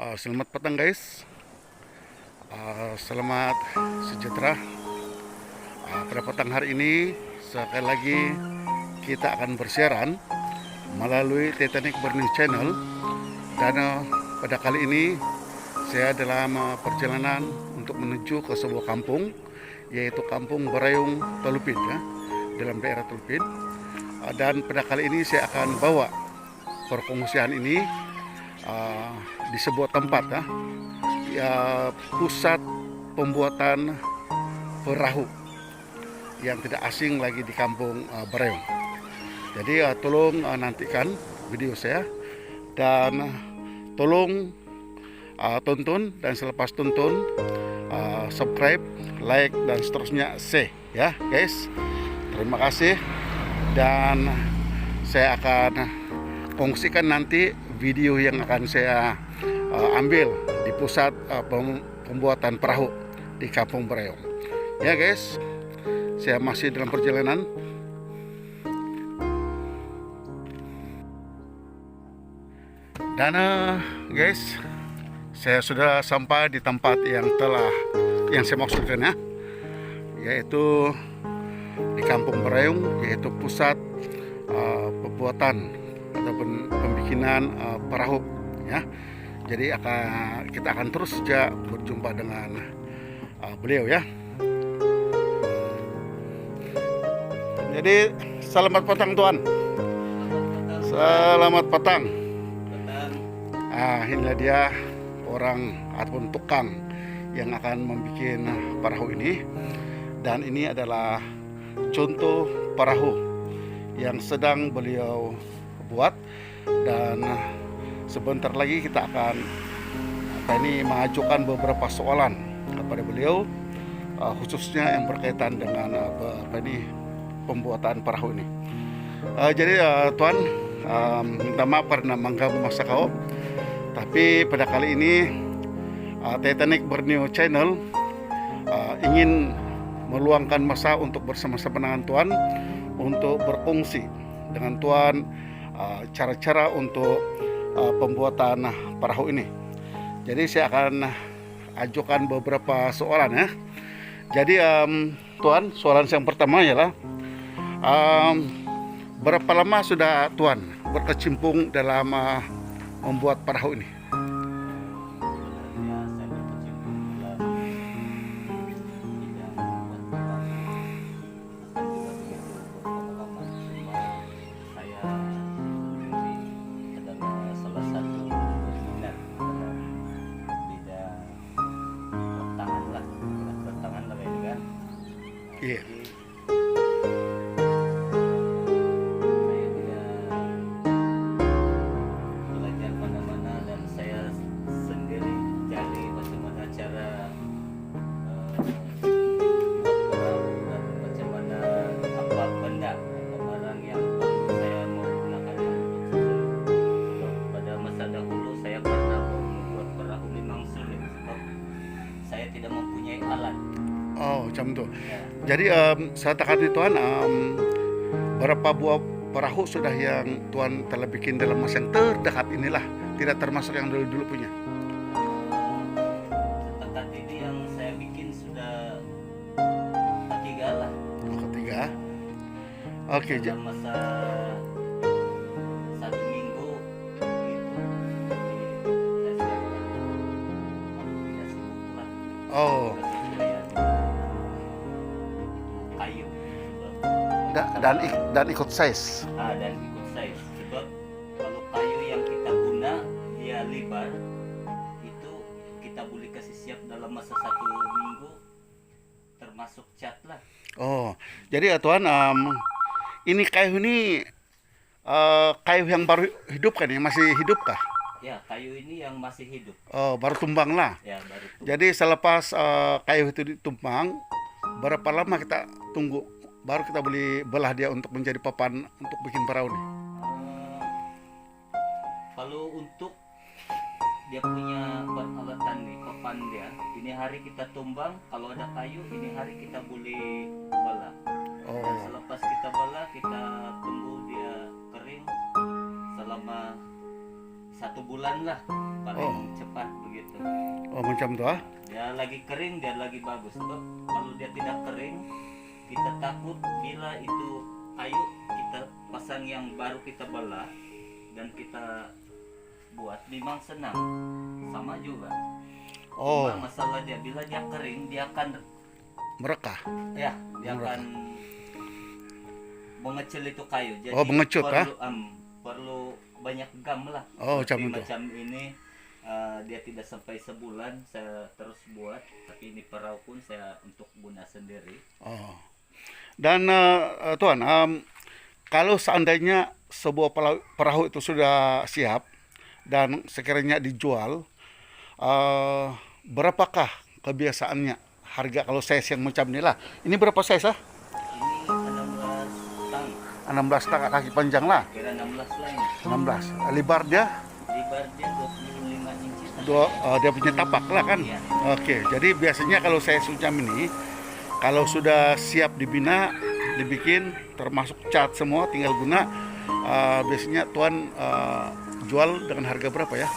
Selamat petang guys. Selamat sejahtera. Pada petang hari ini sekali lagi kita akan bersiaran melalui Titanic Burning Channel. Dan pada kali ini saya dalam perjalanan untuk menuju ke sebuah kampung, yaitu Kampung Barayung Telupin ya, dalam daerah Telupin. Dan pada kali ini saya akan bawa perkongsian ini di sebuah tempat ya, pusat pembuatan perahu yang tidak asing lagi di Kampung Barayung. Jadi tolong nantikan video saya dan tolong tonton, dan selepas tonton subscribe, like, dan seterusnya share ya guys. Terima kasih, dan saya akan kongsikan nanti video yang akan saya ambil di pusat pembuatan perahu di Kampung Barayung ya guys. Saya masih dalam perjalanan. Dan guys, saya sudah sampai di tempat yang saya maksudkan ya, yaitu di Kampung Barayung, yaitu pusat pembuatan ataupun pembikinan perahu ya. Jadi kita akan terus saja berjumpa dengan beliau ya. Jadi selamat petang tuan. Selamat petang. Inilah dia orang ataupun tukang yang akan membuat perahu ini. Dan ini adalah contoh perahu yang sedang beliau buat, dan sebentar lagi kita akan mengajukan beberapa soalan kepada beliau, khususnya yang berkaitan dengan pembuatan perahu ini. Jadi tuan, minta maaf karena mengganggu masa kau, tapi pada kali ini Titanic Burning Channel ingin meluangkan masa untuk bersama-sama dengan tuan, untuk berfungsi dengan tuan cara-cara untuk pembuatan perahu ini. Jadi saya akan ajukan beberapa soalan ya. Jadi tuan, soalan yang pertama ialah berapa lama sudah tuan berkecimpung dalam membuat perahu ini? Iya. Saya tidak belajar mana-mana, dan saya sendiri cari bagaimana cara buat perahu, dan bagaimana apa benda atau barang yang saya mau gunakan untuk pada masa dahulu saya pernah membuat perahu. Memang sulit sebab saya tidak mempunyai alat. Oh, macam tu. Ya. Jadi saya takkan tuan, berapa buah perahu sudah yang tuan telah bikin dalam masa yang terdekat inilah, tidak termasuk yang dulu-dulu punya? Setakat ini yang saya bikin sudah ketiga lah. Ketiga. Oke. Dalam masa 1 minggu itu saya sudah tidak sibuk lah. Oh. Kayu Dan ikut size. dan ikut size, sebab kalau kayu yang kita guna dia lebar, itu kita boleh kasih siap dalam masa 1 minggu, termasuk cat lah. Oh, jadi tuan, ini kayu ini kayu yang baru hidup kan, yang masih hidup kah? Ya, kayu ini yang masih hidup. Oh, baru tumbang lah. Ya, baru tuh. Jadi selepas kayu itu ditumbang, berapa lama kita tunggu baru kita boleh belah dia untuk menjadi papan untuk bikin perahu nih? Kalau untuk dia punya peralatan nih, papan dia, ini hari kita tumbang, kalau ada kayu ini hari kita boleh belah. Dan Oh, selepas kita belah, kita tunggu dia kering selama 1 bulan lah. paling cepat begitu. Oh macam tuh ah. Dia lagi kering, dia lagi bagus. Sebab kalau dia tidak kering, kita takut bila itu kayu kita pasang yang baru kita belah dan kita buat memang senang, sama juga. Oh Cuma masalah dia bila dia kering dia akan merekah. ya dia akan mengecil itu kayu. Jadi Oh, mengecut, perlu banyak gam lah. Oh, Seperti macam itu. macam ini dia tidak sampai sebulan saya terus buat, tapi ini perahu pun saya untuk guna sendiri. Oh. Dan Tuan, kalau seandainya sebuah perahu itu sudah siap dan sekiranya dijual, berapakah kebiasaannya harga kalau size yang macam ini lah? Ini berapa size ah? Ini 16 tang, 16 tak kaki panjang lah. kira 16 lah ini. 16. Lebar dia Lebar dia 25 inci. dia punya tapak lah kan. Iya. Oke, jadi biasanya kalau saya macam ini, kalau sudah siap dibina, dibikin, termasuk cat semua, tinggal guna, biasanya Tuan jual dengan harga berapa ya?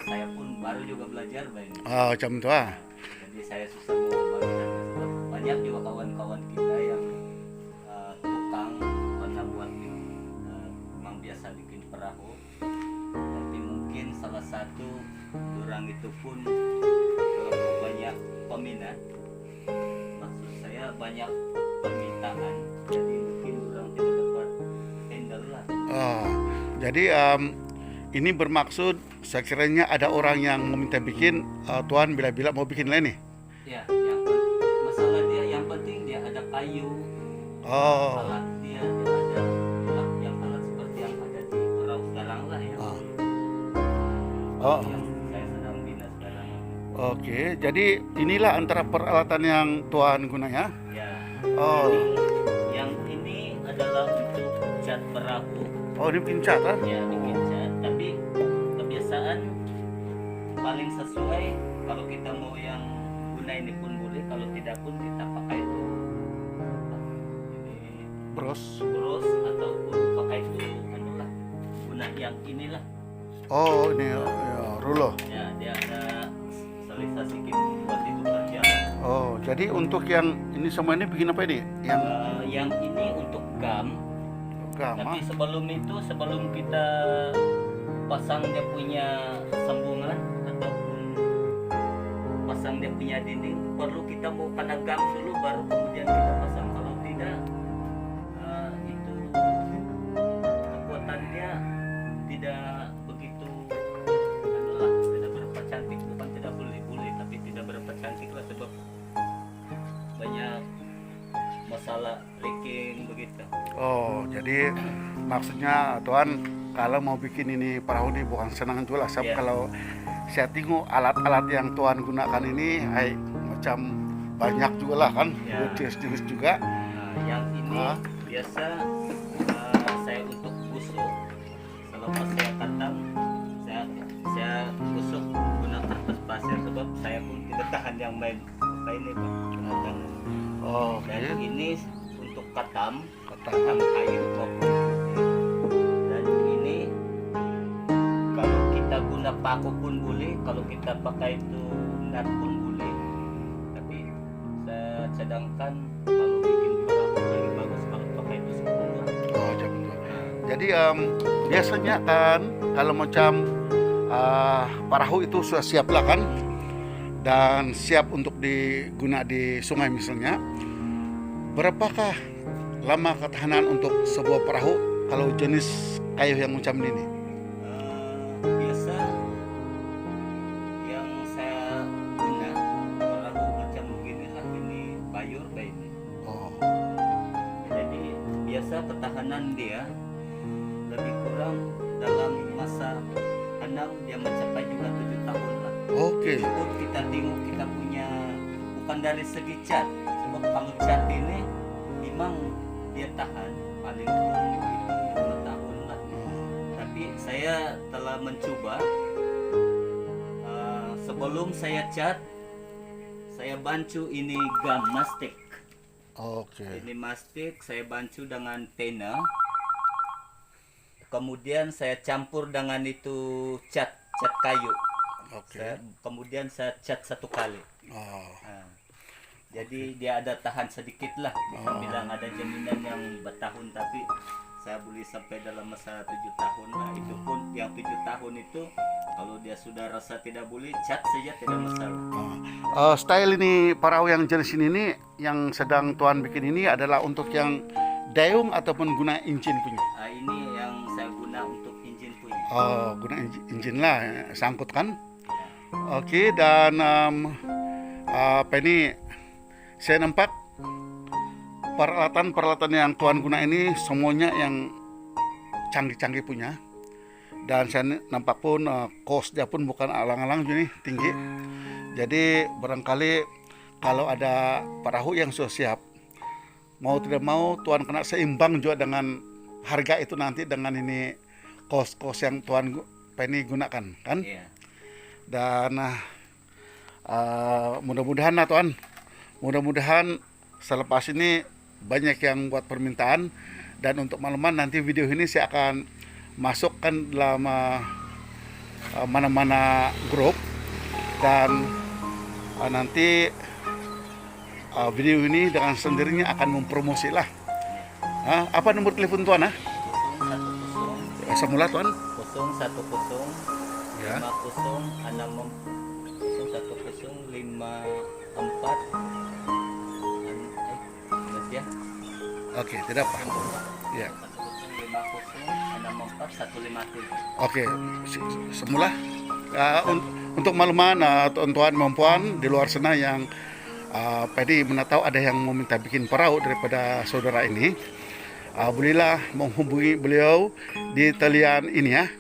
Saya pun baru juga belajar ini. Oh, macam itu ah. Jadi saya susah mau bagi harga sebab banyak juga kawan-kawan kita yang tukang pernah buat memang biasa bikin perahu, tapi mungkin salah satu orang itu pun banyak peminat, maksud saya banyak permintaan, jadi mungkin orang tidak dapat handle lah. Oh, jadi ini bermaksud sekiranya ada orang yang meminta bikin, Tuan bila-bila mau bikin lain nih. Ya, masalah dia yang penting dia ada kayu, Oh, alat dia ada alat yang alat seperti yang ada di perahu sekarang lah ya. Oh. Yang saya sedang bina sekarang. Oke. Jadi inilah antara peralatan yang Tuan guna ya. Ya. Oh. Yang ini adalah untuk cat perahu. Oh, ini bikin cat ah? Ya, bikin cat. Tapi kebiasaan paling sesuai kalau kita mau yang guna ini pun boleh, kalau tidak pun kita pakai itu ini Bros. bros ataupun pakai itu anu lah, guna yang inilah. Oh, ini ya, rulo. Ya, dia ada salisasi gitu buat itu kerja. Oh, jadi untuk yang ini semua ini bikin apa ini? Yang Yang ini untuk gam. gama. Tapi sebelum kita pasang dia punya sambungan ataupun pasang dia punya dinding, perlu kita mau kena gam dulu baru kemudian kita pasang. Kalau tidak itu kekuatannya tidak begitu adalah tidak berapa cantik, bukan tidak boleh tapi tidak berapa cantik lah sebab banyak masalah leaking begitu. Oh, jadi maksudnya Tuan kalau mau bikin ini perahu ini bukan senang jual asap. Iya. Kalau saya tengok alat-alat yang Tuan gunakan ini, macam banyak juga lah kan, Iya. jenis-jenis juga. Nah, yang ini Ah. biasa saya untuk busuk. Selepas saya katam, saya busuk guna kertas pasir sebab saya pun tidak tahan yang main apa ini Pak. Kadang. Oh, oke. Dan ini untuk katam Katam. kayu maupun putih. Dan ini kalau kita guna paku pun boleh, kalau kita pakai itu nut pun boleh. Tapi saya cadangkan kalau bikin perahu lebih bagus kalau pakai itu sepuluh. Oh, jam itu. Jadi biasanya kan kalau macam perahu itu sudah siap lah kan, dan siap untuk diguna di sungai misalnya. Berapakah lama ketahanan untuk sebuah perahu kalau jenis kayu yang macam ini? Biasa yang saya guna perahu macam begini lah, ini bayur ini. Oh, Jadi biasa ketahanan dia lebih kurang dalam masa 6 dia mencapai juga 7 tahun lah. oke. Cukup kita tengok kita punya bukan dari segi cat, sebab kalau cat ini memang dia tahan paling kurang 5 tahun lah. Tapi Saya telah mencoba. Sebelum saya cat, saya bancu ini gam mastic. Oke. Ini mastic saya bancu dengan pena. Kemudian saya campur dengan itu cat kayu. Oke. Kemudian saya cat 1 kali. Oh. Nah, jadi dia ada tahan sedikit lah. Bukan bilang ada jaminan yang bertahun, tapi saya boleh sampai dalam masa 7 tahun. Nah, itu pun yang 7 tahun itu kalau dia sudah rasa tidak boleh, cat saja tidak masalah. Style ini perahu yang jenis ini yang sedang Tuan bikin ini adalah untuk yang dayung ataupun guna engine punya. Nah, ini yang saya guna untuk engine punya. Oh, guna engine lah, sangkut kan? Oke, dan apa ini? Saya nampak peralatan yang Tuan guna ini semuanya yang canggih-canggih punya. Dan saya nampak pun cost dia pun bukan alang-alang ini tinggi. Jadi barangkali kalau ada perahu yang sudah siap, mau tidak mau Tuan kena seimbang juga dengan harga itu nanti dengan ini kos-kos yang Tuan ini gunakan kan. Iya. Dan mudah-mudahan lah Tuan, mudah-mudahan selepas ini banyak yang buat permintaan. Dan untuk malaman nanti video ini saya akan masukkan dalam mana-mana grup. Dan nanti video ini dengan sendirinya akan mempromosi lah. Apa nomor telepon Tuan? 010 Semula Tuan? 010 Ya. 50 ya. Oke, tidak apa. Ya. 150 Oke, semula untuk makluman tuan-tuan perempuan di luar sana yang Pedi mana tahu ada yang mau minta bikin perahu daripada saudara ini, bolehlah menghubungi beliau di talian ini ya.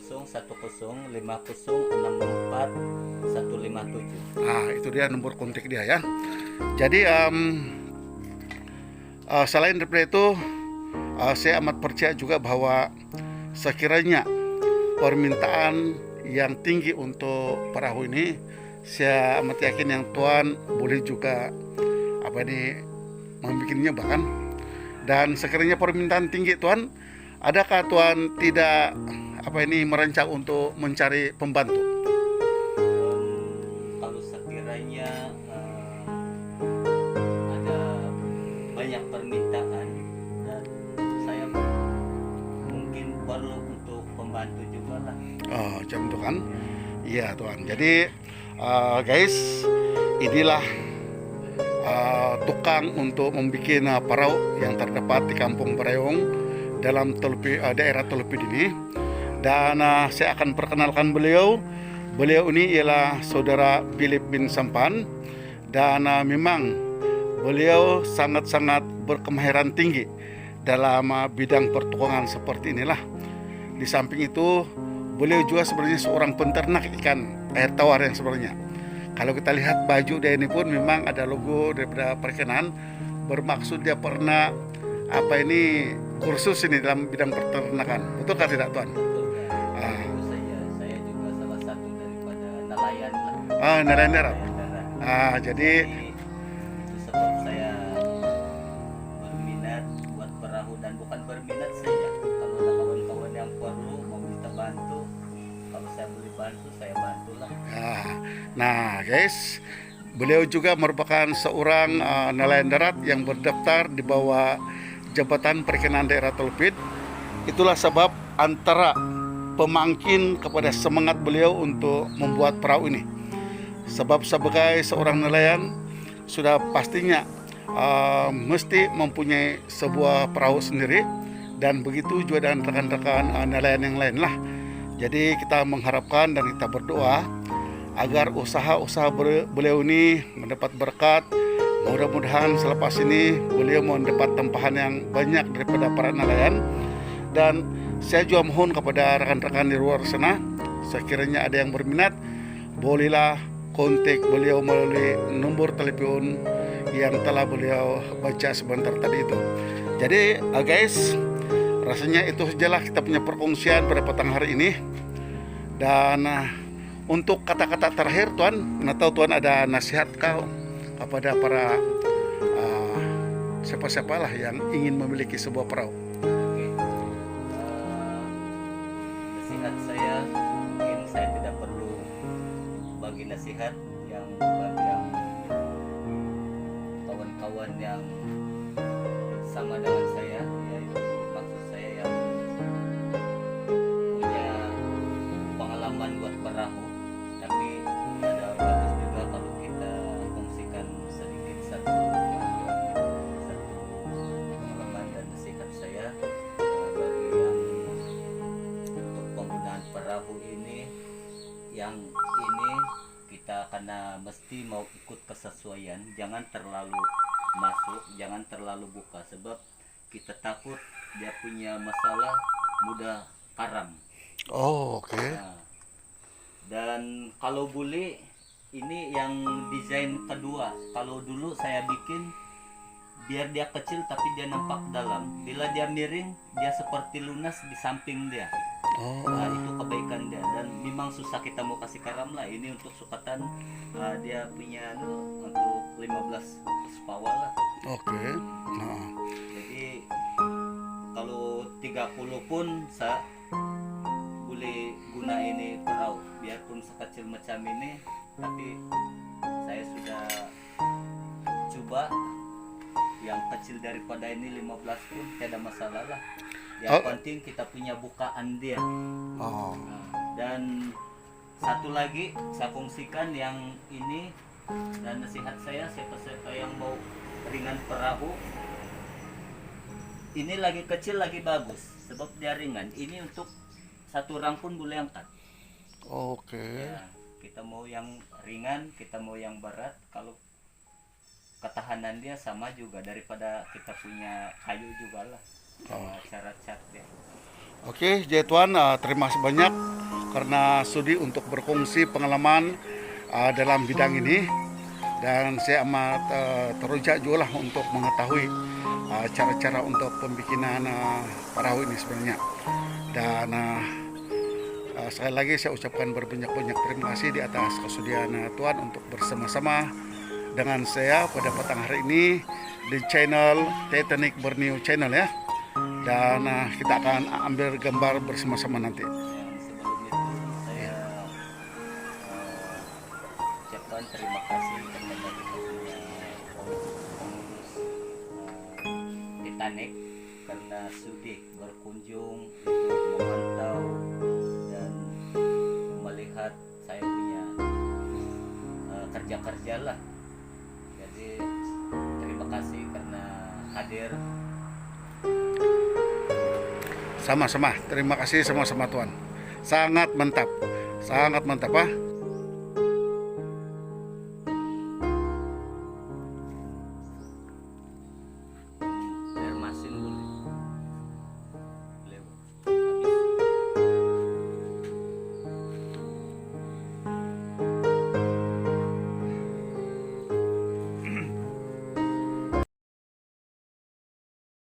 010 50 644 157. Itu dia nomor kontak dia ya. Jadi selain daripada itu, saya amat percaya juga bahwa sekiranya permintaan yang tinggi untuk perahu ini, saya amat yakin yang Tuan boleh juga membikinnya bahkan. Dan sekiranya permintaan tinggi Tuan, adakah Tuan tidak merancang untuk mencari pembantu? Kalau sekiranya ada banyak permintaan dan saya mungkin perlu untuk pembantu juga lah. Macam itu kan? Iya Tuan. Jadi guys, inilah tukang untuk membuat perahu yang terdapat di Kampung Barayong dalam daerah Telupit ini. Dan saya akan perkenalkan beliau. Beliau ini ialah saudara Philip bin Sampan. Dan memang beliau sangat-sangat berkemahiran tinggi dalam bidang pertukangan seperti inilah. Di samping itu, beliau juga sebenarnya seorang penternak ikan air tawar yang sebenarnya. Kalau kita lihat baju dia ini pun memang ada logo daripada perkenan, bermaksud dia pernah kursus ini dalam bidang peternakan. Betulkah tidak Tuan? Itu saya juga salah satu daripada nelayan lah. Nelayan darat. Jadi itu sebab saya berminat buat perahu, dan bukan berminat saja. Kalau ada kawan-kawan yang perlu mau minta bantu, kalau saya boleh bantu, saya bantulah. nah guys, beliau juga merupakan seorang nelayan darat yang berdaftar di bawah Jabatan Perikenan Daerah Telupit. Itulah sebab antara pemangkin kepada semangat beliau untuk membuat perahu ini. Sebab sebagai seorang nelayan sudah pastinya mesti mempunyai sebuah perahu sendiri, dan begitu juga dengan rekan-rekan nelayan yang lain lah. Jadi kita mengharapkan dan kita berdoa agar usaha-usaha beliau ini mendapat berkat. Mudah-mudahan selepas ini beliau mendapat tempahan yang banyak daripada para nelayan. Dan saya juga mohon kepada rekan-rekan di luar sana, sekiranya ada yang berminat, bolehlah kontak beliau melalui nomor telepon yang telah beliau baca sebentar tadi itu. Jadi guys, rasanya itu sajalah kita punya perkongsian pada petang hari ini. Dan untuk kata-kata terakhir Tuan, nggak tahu Tuan ada nasihat kau kepada para siapa-siapalah yang ingin memiliki sebuah perahu. Oke. Nasihat saya, mungkin saya tidak perlu bagi nasihat yang bagi yang kawan-kawan yang sama dengan saya, yaitu maksud saya yang punya pengalaman buat perahu, tapi ada bagus juga kalau kita kongsikan sedikit satu pengalaman dan nasihat saya bagi yang untuk penggunaan perahu ini. Yang ini kita karena mesti mau ikut kesesuaian, jangan terlalu masuk, jangan terlalu buka, sebab kita takut dia punya masalah mudah karam. Oh, oke. Nah, dan kalau boleh ini yang desain kedua, kalau dulu saya bikin biar dia kecil tapi dia nampak dalam, bila dia miring dia seperti lunas di samping dia. Oh, Nah, itu kebaikan dia, dan memang susah kita mau kasih karam lah. Ini untuk sukatan dia punya untuk 15 power lah. oke. Nah, Jadi kalau 30 pun saya boleh guna ini perahu, biarpun sekecil macam ini, tapi saya sudah coba yang kecil daripada ini 15 pun tidak masalah lah. Yang Oh. penting kita punya bukaan dia. oh, Nah, dan satu lagi saya fungsikan yang ini, dan nasihat saya siapa-siapa yang mau ringan perahu, ini lagi kecil lagi bagus sebab dia ringan. Ini untuk satu orang pun boleh angkat. oke. Ya, kita mau yang ringan, kita mau yang berat, kalau ketahanan dia sama juga daripada kita punya kayu juga lah. Cara cat dia. Oke, jadi Tuan, terima kasih banyak karena sudi untuk berkongsi pengalaman dalam bidang ini, dan saya amat terujak juga lah untuk mengetahui cara-cara untuk pembikinan perahu ini sebenarnya. Dan sekali lagi saya ucapkan berbanyak-banyak terima kasih di atas kesudian Tuan untuk bersama-sama dengan saya pada petang hari ini di channel Titanic Borneo Channel ya. Dan kita akan ambil gambar bersama-sama nanti. Yang sebelum itu saya ucapkan terima kasih kepada kita punya pengurus Titanic karena sudi berkunjung untuk memantau dan melihat saya punya kerja-kerja lah. Jadi terima kasih karena hadir. Sama-sama, terima kasih sama-sama Tuan. Sangat mantap ah.